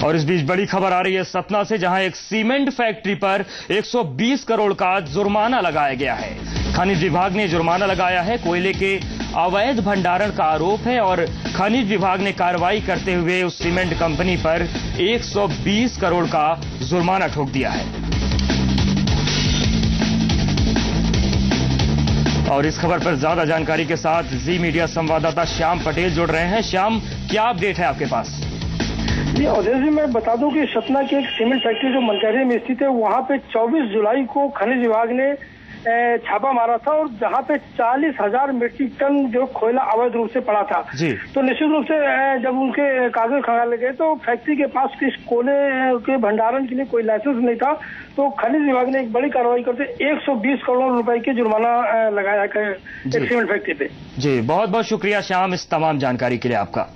और इस बीच बड़ी खबर आ रही है सतना से, जहां एक सीमेंट फैक्ट्री पर 120 करोड़ का जुर्माना लगाया गया है। खनिज विभाग ने जुर्माना लगाया है। कोयले के अवैध भंडारण का आरोप है और खनिज विभाग ने कार्रवाई करते हुए उस सीमेंट कंपनी पर 120 करोड़ का जुर्माना ठोक दिया है। और इस खबर पर ज्यादा जानकारी के साथ जी मीडिया संवाददाता श्याम पटेल जुड़ रहे हैं। श्याम, क्या अपडेट है आपके पास? जी अवधेश जी, मैं बता दूं कि सतना की एक सीमेंट फैक्ट्री जो मनकहरी में स्थित है, वहां पे 24 जुलाई को खनिज विभाग ने छापा मारा था और जहां पे 40,000 मीट्रिक टन जो कोयला अवैध रूप से पड़ा था। जी। तो निश्चित रूप से जब उनके कागज खंगाले गए तो फैक्ट्री के पास किस कोयले के भंडारण के लिए कोई लाइसेंस नहीं था। तो खनिज विभाग ने एक बड़ी कार्रवाई करते 120 करोड़ रुपए की जुर्माना लगाया एक सीमेंट फैक्ट्री पे। जी, बहुत बहुत शुक्रिया श्याम इस तमाम जानकारी के लिए आपका।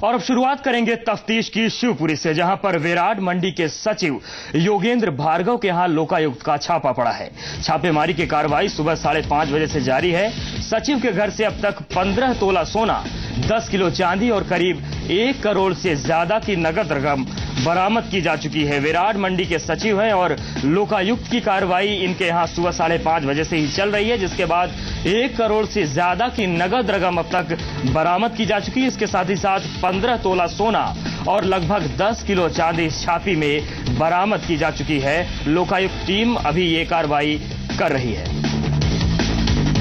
और अब शुरुआत करेंगे तफ्तीश की शिवपुरी से, जहां पर विराट मंडी के सचिव योगेंद्र भार्गव के यहां लोकायुक्त का छापा पड़ा है। छापेमारी की कार्रवाई सुबह 5:30 बजे से जारी है। सचिव के घर से अब तक 15 तोला सोना, 10 किलो चांदी और करीब 1 करोड़ से ज्यादा की नगद रकम बरामद की जा चुकी है। विराट मंडी के सचिव हैं और लोकायुक्त की कार्रवाई इनके यहां सुबह 5:30 बजे से ही चल रही है, जिसके बाद 1 करोड़ से ज्यादा की नगद रकम अब तक बरामद की जा चुकी है। इसके साथ ही साथ 15 तोला सोना और लगभग 10 किलो चांदी इस छापी में बरामद की जा चुकी है। लोकायुक्त टीम अभी ये कार्रवाई कर रही है।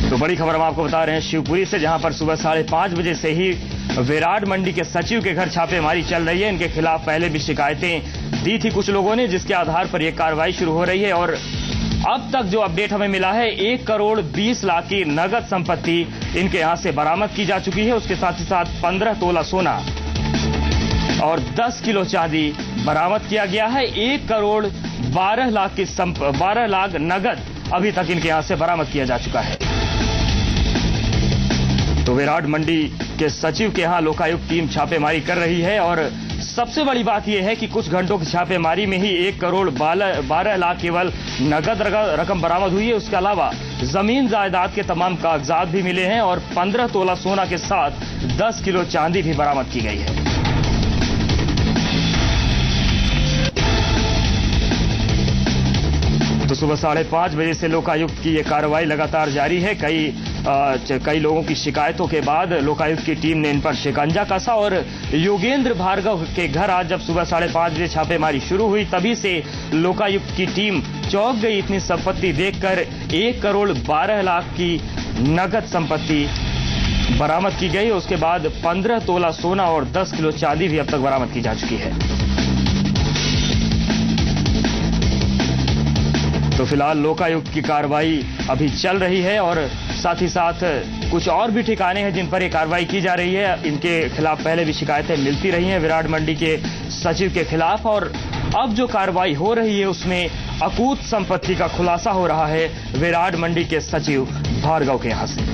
तो बड़ी खबर हम आपको बता रहे हैं शिवपुरी से, जहां पर सुबह 5:30 बजे से ही विराट मंडी के सचिव के घर छापेमारी चल रही है। इनके खिलाफ पहले भी शिकायतें दी थी कुछ लोगों ने, जिसके आधार पर यह कार्रवाई शुरू हो रही है। और अब तक जो अपडेट हमें मिला है, 1 करोड़ 20 लाख की नगद संपत्ति इनके यहां से बरामद की जा चुकी है। उसके साथ ही साथ 15 तोला सोना और 10 किलो चांदी बरामद किया गया है। 1 करोड़ 12 लाख नगद अभी तक इनके यहां से बरामद किया जा चुका है। तो विराट मंडी के सचिव के यहां लोकायुक्त टीम छापेमारी कर रही है और सबसे बड़ी बात यह है कि कुछ घंटों की छापेमारी में ही 1 करोड़ 12 लाख केवल नगद रकम बरामद हुई है। उसके अलावा जमीन जायदाद के तमाम कागजात भी मिले हैं और 15 तोला सोना के साथ 10 किलो चांदी भी बरामद की गई है। तो सुबह 5:30 बजे से लोकायुक्त की यह कार्रवाई लगातार जारी है। कई लोगों की शिकायतों के बाद लोकायुक्त की टीम ने इन पर शिकंजा कसा और योगेंद्र भार्गव के घर आज जब सुबह 5:30 बजे छापेमारी शुरू हुई, तभी से लोकायुक्त की टीम चौंक गई। इतनी संपत्ति देखकर 1 करोड़ 12 लाख की नगद संपत्ति बरामद की गई। उसके बाद 15 तोला सोना और 10 किलो चांदी भी अब तक बरामद की जा चुकी है। तो फिलहाल लोकायुक्त की कार्रवाई अभी चल रही है और साथ ही साथ कुछ और भी ठिकाने हैं जिन पर यह कार्रवाई की जा रही है। इनके खिलाफ पहले भी शिकायतें मिलती रही हैं विराट मंडी के सचिव के खिलाफ, और अब जो कार्रवाई हो रही है उसमें अकूत संपत्ति का खुलासा हो रहा है विराट मंडी के सचिव भार्गव के यहां से।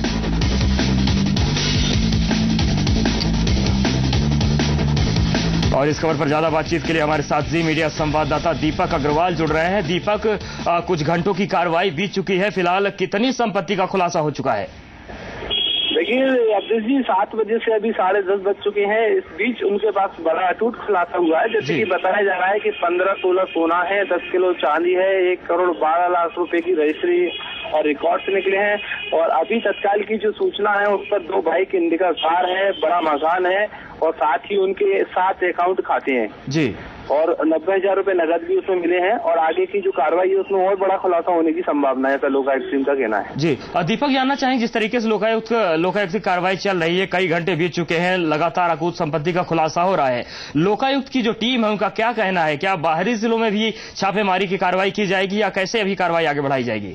और इस खबर पर ज्यादा बातचीत के लिए हमारे साथ जी मीडिया संवाददाता दीपक अग्रवाल जुड़ रहे हैं। दीपक, कुछ घंटों की कार्रवाई बीत चुकी है, फिलहाल कितनी संपत्ति का खुलासा हो चुका है? देखिए अब्दुल जी, 7 बजे से अभी 10:30 बज चुके हैं। इस बीच उनके पास बड़ा अटूट खुलासा हुआ है। जैसे कि बताया जा रहा है कि 15 तोला सोना है, 10 किलो चांदी है, 1 करोड़ 12 लाख रुपए की रजिस्ट्री और रिकॉर्ड्स निकले हैं। और अभी तत्काल की जो सूचना है उस पर 2 भाई के इंडिका कार है, बड़ा मकान है और साथ ही उनके 7 अकाउंट खाते हैं जी, और 90,000 रुपए नगद भी उसमें मिले हैं। और आगे की जो कार्रवाई है उसमें और बड़ा खुलासा होने की संभावना है, ऐसा लोकायुक्त टीम का कहना है। जी दीपक, जानना चाहेंगे जिस तरीके से लोकायुक्त की कार्रवाई चल रही है, कई घंटे बीत चुके हैं, लगातार अकूत संपत्ति का खुलासा हो रहा है, लोकायुक्त की जो टीम है उनका क्या कहना है? क्या बाहरी जिलों में भी छापेमारी की कार्रवाई की जाएगी या कैसे अभी कार्रवाई आगे बढ़ाई जाएगी?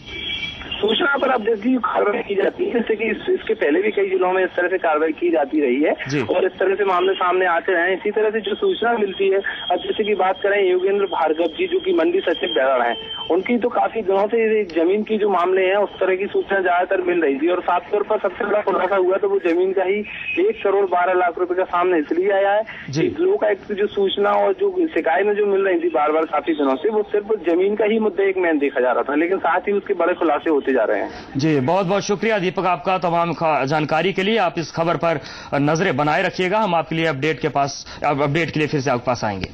सूचना पर अब जैसी कार्रवाई की जाती है, जैसे कि इसके पहले भी कई जिलों में इस तरह से कार्रवाई की जाती रही है और इस तरह से मामले सामने आते रहे। इसी तरह से जो सूचना मिलती है, अब जैसे कि बात करें योगेंद्र भार्गव जी जो कि मंडी सचिव बेरड़ हैं, उनकी तो काफी दिनों से जमीन की जो मामले हैं उस तरह की सूचना ज्यादातर मिल रही थी और साफ तौर पर सबसे बड़ा खुलासा हुआ तो वो जमीन का ही 1,12,00,000 रुपए का सामने इसलिए आया है। लोकायुक्त की जो सूचना और जो शिकायतें जो मिल रही थी बार बार काफी दिनों से, वो सिर्फ जमीन का ही मुद्दा एक मेन देखा जा रहा था, लेकिन साथ ही उसके बड़े खुलासे होते जा रहे हैं। जी, बहुत बहुत शुक्रिया दीपक आपका तमाम जानकारी के लिए। आप इस खबर पर नजरें बनाए रखिएगा, हम आपके लिए अपडेट के लिए फिर से आपके पास आएंगे।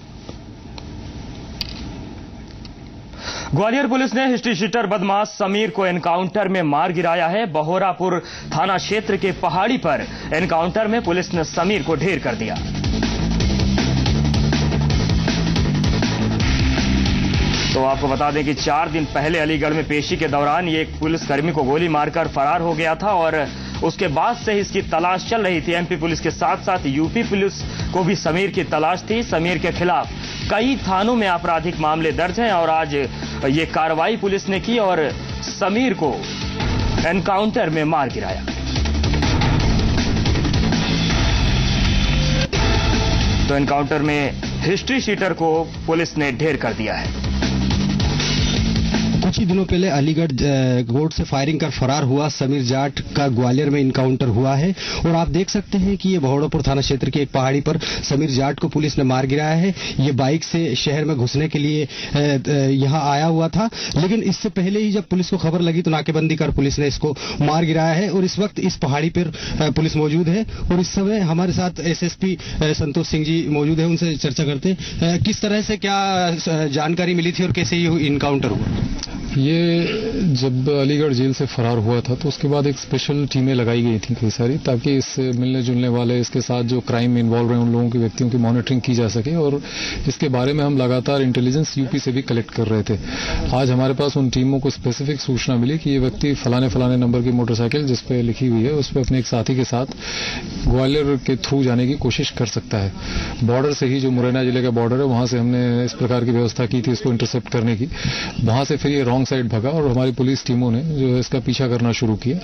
ग्वालियर पुलिस ने हिस्ट्री शीटर बदमाश समीर को एनकाउंटर में मार गिराया है। बहोरापुर थाना क्षेत्र के पहाड़ी पर एनकाउंटर में पुलिस ने समीर को ढेर कर दिया। तो आपको बता दें कि 4 दिन पहले अलीगढ़ में पेशी के दौरान ये एक पुलिसकर्मी को गोली मारकर फरार हो गया था और उसके बाद से ही इसकी तलाश चल रही थी। एमपी पुलिस के साथ साथ यूपी पुलिस को भी समीर की तलाश थी। समीर के खिलाफ कई थानों में आपराधिक मामले दर्ज हैं और आज ये कार्रवाई पुलिस ने की और समीर को एनकाउंटर में मार गिराया। तो एनकाउंटर में हिस्ट्री शीटर को पुलिस ने ढेर कर दिया है। कुछ ही दिनों पहले अलीगढ़ रोड से फायरिंग कर फरार हुआ समीर जाट का ग्वालियर में इनकाउंटर हुआ है और आप देख सकते हैं कि ये बहोड़ापुर थाना क्षेत्र की एक पहाड़ी पर समीर जाट को पुलिस ने मार गिराया है। ये बाइक से शहर में घुसने के लिए यहां आया हुआ था, लेकिन इससे पहले ही जब पुलिस को खबर लगी तो नाकेबंदी कर पुलिस ने इसको मार गिराया है और इस वक्त इस पहाड़ी पर पुलिस मौजूद है और इस समय हमारे साथ एसएसपी संतोष सिंह जी मौजूद है। उनसे चर्चा करते किस तरह से क्या जानकारी मिली थी और कैसे ये इनकाउंटर हुआ। ये जब अलीगढ़ जेल से फरार हुआ था तो उसके बाद एक स्पेशल टीमें लगाई गई थी कई सारी, ताकि इससे मिलने जुलने वाले, इसके साथ जो क्राइम में इन्वॉल्व हैं उन लोगों की, व्यक्तियों की मॉनिटरिंग की जा सके और इसके बारे में हम लगातार इंटेलिजेंस यूपी से भी कलेक्ट कर रहे थे। आज हमारे पास उन टीमों को स्पेसिफिक सूचना मिली कि ये व्यक्ति फलाने नंबर की मोटरसाइकिल जिस पे लिखी हुई है उस पर अपने एक साथी के साथ ग्वालियर के थ्रू जाने की कोशिश कर सकता है। बॉर्डर से ही, जो मुरैना जिले का बॉर्डर है, वहां से हमने इस प्रकार की व्यवस्था की थी इसको इंटरसेप्ट करने की। वहां से फिर ये रॉन्ग साइड भगा और हमारी पुलिस टीमों ने जो है इसका पीछा करना शुरू किया।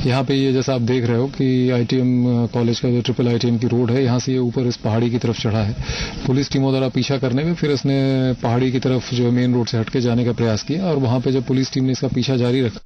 यहाँ पे ये जैसा आप देख रहे हो कि आईटीएम कॉलेज का जो ट्रिपल आईटीएम की रोड है, यहाँ से ये ऊपर इस पहाड़ी की तरफ चढ़ा है। पुलिस टीमों द्वारा पीछा करने में फिर इसने पहाड़ी की तरफ जो मेन रोड से हटके जाने का प्रयास किया और वहां पे जब पुलिस टीम ने इसका पीछा जारी रखा,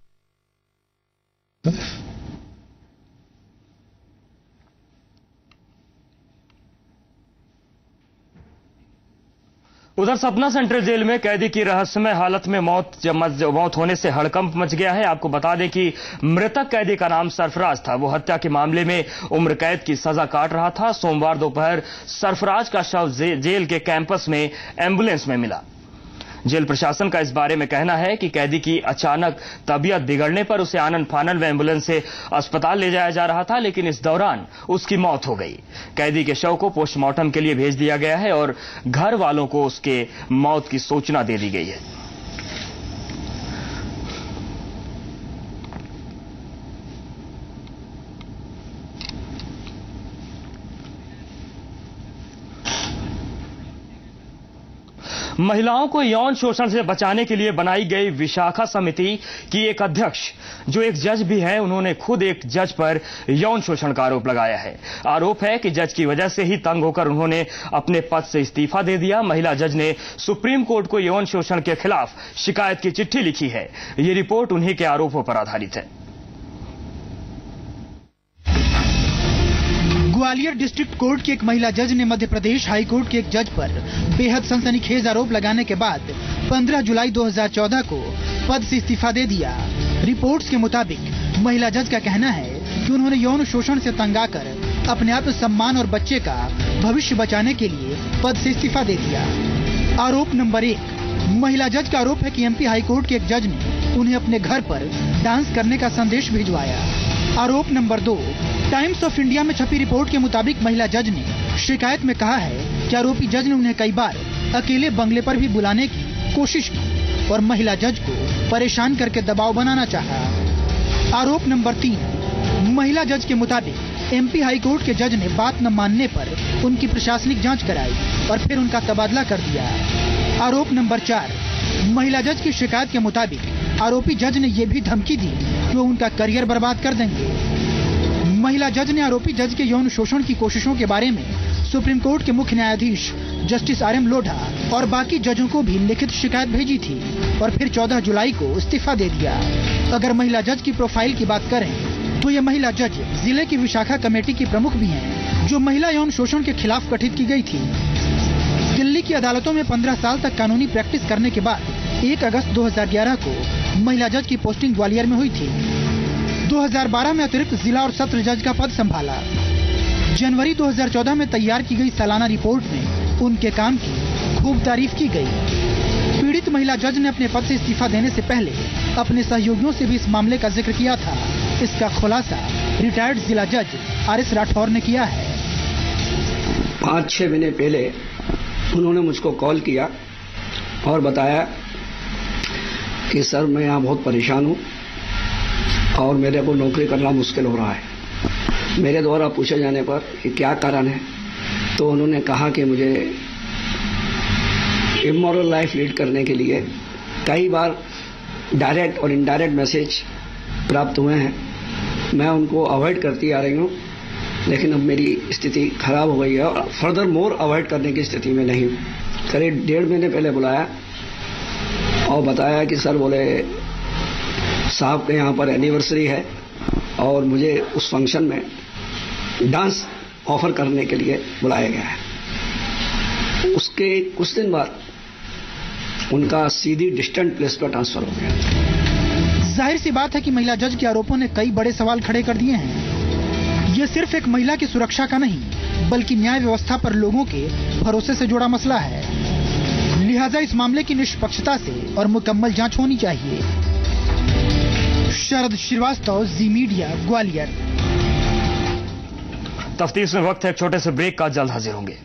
उधर सपना सेंट्रल जेल में कैदी की रहस्यमय हालत में मौत होने से हड़कंप मच गया है। आपको बता दें कि मृतक कैदी का नाम सरफराज था। वो हत्या के मामले में उम्र कैद की सजा काट रहा था। सोमवार दोपहर सरफराज का शव जेल के कैंपस में एम्बुलेंस में मिला। जेल प्रशासन का इस बारे में कहना है कि कैदी की अचानक तबीयत बिगड़ने पर उसे आनन फानन व एम्बुलेंस से अस्पताल ले जाया जा रहा था, लेकिन इस दौरान उसकी मौत हो गई। कैदी के शव को पोस्टमार्टम के लिए भेज दिया गया है और घर वालों को उसके मौत की सूचना दे दी गई है। महिलाओं को यौन शोषण से बचाने के लिए बनाई गई विशाखा समिति की एक अध्यक्ष, जो एक जज भी हैं, उन्होंने खुद एक जज पर यौन शोषण का आरोप लगाया है। आरोप है कि जज की वजह से ही तंग होकर उन्होंने अपने पद से इस्तीफा दे दिया। महिला जज ने सुप्रीम कोर्ट को यौन शोषण के खिलाफ शिकायत की चिट्ठी लिखी है। ये रिपोर्ट उन्हीं के आरोपों पर आधारित है। ग्वालियर डिस्ट्रिक्ट कोर्ट की एक महिला जज ने मध्य प्रदेश हाई कोर्ट के एक जज पर बेहद सनसनीखेज आरोप लगाने के बाद 15 जुलाई 2014 को पद से इस्तीफा दे दिया। रिपोर्ट्स के मुताबिक महिला जज का कहना है कि उन्होंने यौन शोषण से तंग आकर अपने आत्मसम्मान और बच्चे का भविष्य बचाने के लिए पद से इस्तीफा दे दिया। आरोप नंबर 1, महिला जज का आरोप है कि एमपी हाई कोर्ट के एक जज ने उन्हें अपने घर पर डांस करने का संदेश भिजवाया। आरोप नंबर 2, टाइम्स ऑफ इंडिया में छपी रिपोर्ट के मुताबिक महिला जज ने शिकायत में कहा है कि आरोपी जज ने उन्हें कई बार अकेले बंगले पर भी बुलाने की कोशिश की और महिला जज को परेशान करके दबाव बनाना चाहा। आरोप नंबर 3, महिला जज के मुताबिक एमपी हाई कोर्ट के जज ने बात न मानने पर उनकी प्रशासनिक जांच कराई और फिर उनका तबादला कर दिया। आरोप नंबर 4, महिला जज की शिकायत के मुताबिक आरोपी जज ने ये भी धमकी दी कि वो उनका करियर बर्बाद कर देंगे। महिला जज ने आरोपी जज के यौन शोषण की कोशिशों के बारे में सुप्रीम कोर्ट के मुख्य न्यायाधीश जस्टिस RM लोढ़ा और बाकी जजों को भी लिखित शिकायत भेजी थी और फिर 14 जुलाई को इस्तीफा दे दिया। अगर महिला जज की प्रोफाइल की बात करें तो ये महिला जज जिले की विशाखा कमेटी की प्रमुख भी हैं, जो महिला यौन शोषण के खिलाफ गठित की गई थी। दिल्ली की अदालतों में 15 साल तक कानूनी प्रैक्टिस करने के बाद 1 अगस्त 2011 को महिला जज की पोस्टिंग ग्वालियर में हुई थी। 2012 में अतिरिक्त जिला और सत्र जज का पद संभाला। जनवरी 2014 में तैयार की गई सालाना रिपोर्ट में उनके काम की खूब तारीफ की गई। पीड़ित महिला जज ने अपने पद से इस्तीफा देने से पहले अपने सहयोगियों से भी इस मामले का जिक्र किया था। इसका खुलासा रिटायर्ड जिला जज RS राठौर ने किया है। 5-6 महीने पहले उन्होंने मुझको कॉल किया और बताया कि सर मैं यहाँ बहुत परेशान हूँ और मेरे को नौकरी करना मुश्किल हो रहा है। मेरे द्वारा पूछे जाने पर कि क्या कारण है, तो उन्होंने कहा कि मुझे इमोरल लाइफ लीड करने के लिए कई बार डायरेक्ट और इनडायरेक्ट मैसेज प्राप्त हुए हैं। मैं उनको अवॉइड करती आ रही हूँ, लेकिन अब मेरी स्थिति खराब हो गई है और फर्दर मोर अवॉइड करने की स्थिति में नहीं हूँ। करीब 1.5 महीने पहले बुलाया और बताया कि सर बोले साहब के यहाँ पर एनिवर्सरी है और मुझे उस फंक्शन में डांस ऑफर करने के लिए बुलाया गया है। उसके कुछ दिन बाद उनका सीधी डिस्टेंट प्लेस पर ट्रांसफर हो गया। जाहिर सी बात है कि महिला जज के आरोपों ने कई बड़े सवाल खड़े कर दिए हैं। ये सिर्फ एक महिला की सुरक्षा का नहीं, बल्कि न्याय व्यवस्था पर लोगों के भरोसे से जुड़ा मसला है। लिहाजा इस मामले की निष्पक्षता से और मुकम्मल जांच होनी चाहिए। शरद श्रीवास्तव, जी मीडिया, ग्वालियर। तफ्तीश में वक्त है एक छोटे से ब्रेक का, जल्द हाजिर होंगे।